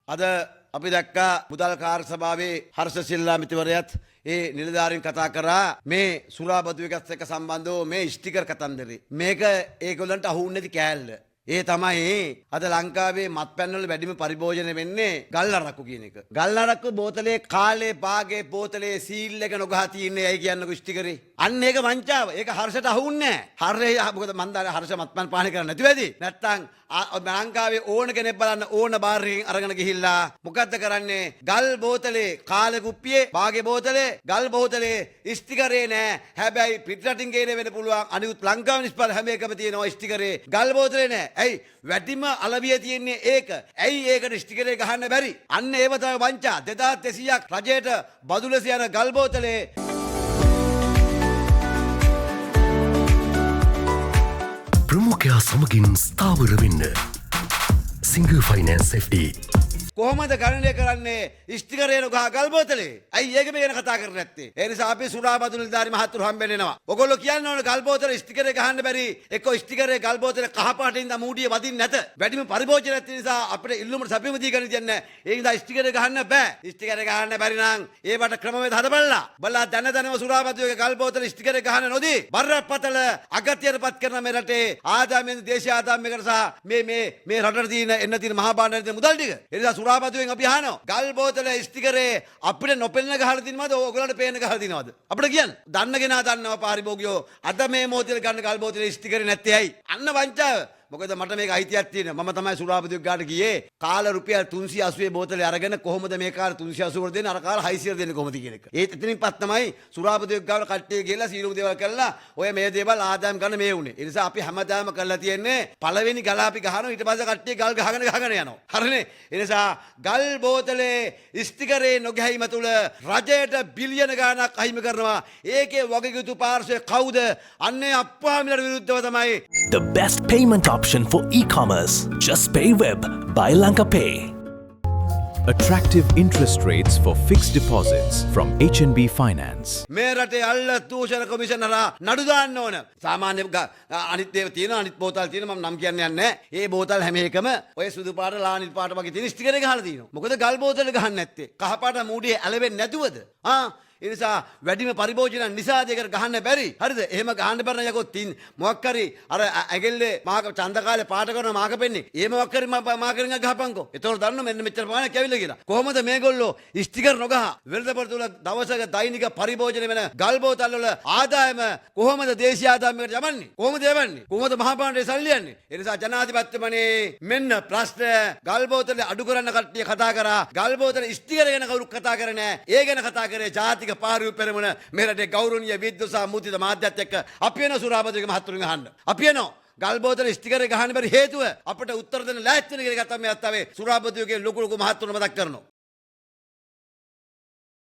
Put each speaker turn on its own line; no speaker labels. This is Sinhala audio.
අද අපි දැක්කා මුදල් කාර්ය සභාවේ හර්ෂ සිල්ලා මැතිවරයාත් ඒ නිලධාරීන් කතා කරා මේ සුරාබදු එකත් එක්ක සම්බන්ධව මේ ස්ටිකර් කතන්දරේ. මේක ඒගොල්ලන්ට අහුන්නේ නැති කෑල්ල. ඒ තමයි අද ලංකාවේ මත්පැන් වල වැඩිම පරිභෝජනය වෙන්නේ ගල් අරක්කු කියන එක. ගල් අරක්කු බෝතලේ කාලේ පාගේ බෝතලේ සීල් එක නොගහ තියන්නේ ඇයි කියන්නකො ස්ටිකරේ. අන්න ඒක වංචාව. ඒක හර්ෂට අහුන්නේ නැහැ. හර්ෂය මොකද මන් දාලා හර්ෂ මත්පැන් පානය කරන්නේ නැති වෙදී. නැත්තම් ලංකාවේ ඕන කෙනෙක් බලන්න ඕන බාර් එකකින් අරගෙන ගිහිල්ලා මොකද්ද කරන්නේ? ගල් බෝතලේ කාලේ කුප්පියේ පාගේ බෝතලේ ගල් බෝතලේ ස්ටිකරේ නෑ. හැබැයි පිටරටින් ගේන වෙන්න පුළුවන් අනිකුත් ලංකාවේ නිෂ්පාදන හැම එකම තියෙනවා ස්ටිකරේ. ගල් බෝතලේ නෑ. ඇයි වැඩිම අලවිය තියෙන්නේ ඒක. ඇයි ඒකට ස්ටිකරේ ගහන්න බැරි? අන්න ඒව තමයි වංචා. 2200ක් රජයට බදු ලෙස යන ගල් බෝතලේ
ප්‍රමුඛයා සමගින් ස්ථාවර වෙන්න සිංගල් ෆයිනෑන්ස් FD
කොහොමද ගණනය කරන්නේ ස්ටිකරේ නොගහ ගල් බෝතලේ? ඇයි ඒක මේ ගැන කතා කරන්නේ නැත්තේ? ඒ නිසා අපි සුරාබදු නිලධාරි මහතුරු හම්බෙන්න එනවා. ඔයගොල්ලෝ කියන්න ඕන ගල් බෝතලේ ස්ටිකරේ ගහන්න බැරි. එක්ක ස්ටිකරේ ගල් බෝතලේ කහ පාටින්ද මූඩිය වදින්න නැත. වැඩිම පරිභෝජනයක් තියෙන නිසා අපිට ඉල්ලුමට සැපීම දී ගන්න දෙන්නේ නැහැ. ඒ නිසා ස්ටිකරේ ගහන්න බෑ. ස්ටිකරේ ගහන්න බැරි නම් ඒවට ක්‍රමවේද හදපල්ලා. බලලා දැනම සුරාබදුගේ ගල් බෝතලේ ස්ටිකරේ ගහන්න නොදී බරපතල අගතියටපත් කරන මේ රටේ ආදායමෙන් දේශීය ආදායමයකට සහ මේ රටට තියෙන එන්න තියෙන මහා භාණ්ඩ මුදල් ටික. ඒ නිසා සුරාබදුවෙන් අපි අහනවා ගල් බෝතලේ ස්ටිකරේ අපිට නොපෙනෙන ගහලා තිනවද ඕගොල්ලන්ට පේන ගහලා තිනවද අපිට කියන්න. දන්න කෙනා දන්නවා පාරිභෝගිකයෝ අද මේ මොහොතේ ගන්න ගල් බෝතලේ ස්ටිකරේ නැත්තේ ඇයි? අන්න වංචාව. මොකද මට මේක අයිතියක් තියෙනවා. මම තමයි සුරාබදුවෙක් ගාට ගියේ. කාල රුපියල් 380 බෝතලේ අරගෙන කොහොමද මේ කාල 380 වල දෙන්නේ අර කාල 600 දෙන්නේ කොහොමද කියන එක. ඒත් එතනින්පත් තමයි සුරාබදුවෙක් ගාවට කට්ටිය ගිහලා සීලුම දේවල් කරලා ඔය මේ දේවල් ආදායම් ගන්න මේ උනේ. ඒ නිසා අපි හැමදාම කරලා තියෙන්නේ පළවෙනි ගල අපි ගහනවා ඊට පස්සේ කට්ටිය ගල් ගහගෙන යනවා. හරිනේ. ඒ නිසා ගල් බෝතලේ ස්ටිකරේ නොගැහිම තුල රජයට බිලියන ගාණක් අහිමි කරනවා. ඒකේ වගකීතු පාර්ශ්වය කවුද? අන්නේ අප්පාමිලට විරුද්ධව තමයි.
The best payment option for e-commerce. Just Pay Web by Lanka Pay.
Attractive interest rates for fixed deposits from HNB Finance.
මේ රටේ අල්ල දූෂණ කොමිෂන් හරහා නඩු දාන්න ඕන. සාමාන්‍ය අනිත් ඒවා තියෙනවා අනිත් බෝතල් තියෙනවා මම නම් කියන්න යන්නේ නැහැ. ඒ බෝතල් හැම එකම ඔය සුදු පාට ලානිල් පාට වගේ තියෙන ස්ටිකරේ ගහලා තියෙනවා. මොකද ගල් බෝතලේ ගහන්නේ නැත්තේ? කහ පාට මූඩියේ ඇලවෙන්නේ නැතුවද? ඒ නිසා වැඩිම පරිභෝජන නිසා දෙකට ගහන්න බැරි. හරිද? එහෙම ගහන්න බැරි නම් යකෝ තින් මොකක් හරි අර ඇගෙල්ලේ මාක ඡන්ද කාලේ පාට කරන මාක පෙන්නේ. ඒ මොකක් හරි මාකරින් ගහපන්කෝ. ඒතකොට දන්නව මෙන්න මෙච්චර පානක් ඇවිල්ලා කියලා. කොහොමද මේගොල්ලෝ ස්ටිකර් නොගහ වෙළඳපොළ තුල දවසක දෛනික පරිභෝජන වෙන ගල් බෝතල් වල ආදායම කොහොමද දේශීය ආදායමකට යවන්නේ? කොහොමද යවන්නේ? කොහොමද මහා පාණ්ඩේ සල්ලි යන්නේ? ඒ නිසා ජනාධිපතිතුමනි මෙන්න ප්‍රශ්න ගල් බෝතලේ අඩු කරන්න කට්ටිය කතා කරා. ගල් බෝතලේ ස්ටිකර් ගැන කවුරුත් කතා කරේ නැහැ. ඒ ගැන කතා කරේ ජාතික පාරිභෝගික පෙරමුණ මේ රටේ ගෞරවනීය විද්වත සහ මුදිත මාධ්‍යත් එක්ක අපි වෙන සුරාබදුගේ මහතුරුන් අහන්න. අපි වෙනවා ගල් බෝතලේ ස්ටිකරේ ගහන්න බැරි හේතුව අපිට උත්තර දෙන්න ලෑස්ති වෙන කෙනෙක් තමයි මේ අත්තාවේ සුරාබදුගේ ලොකු මහතුරුන් මතක් කරනවා.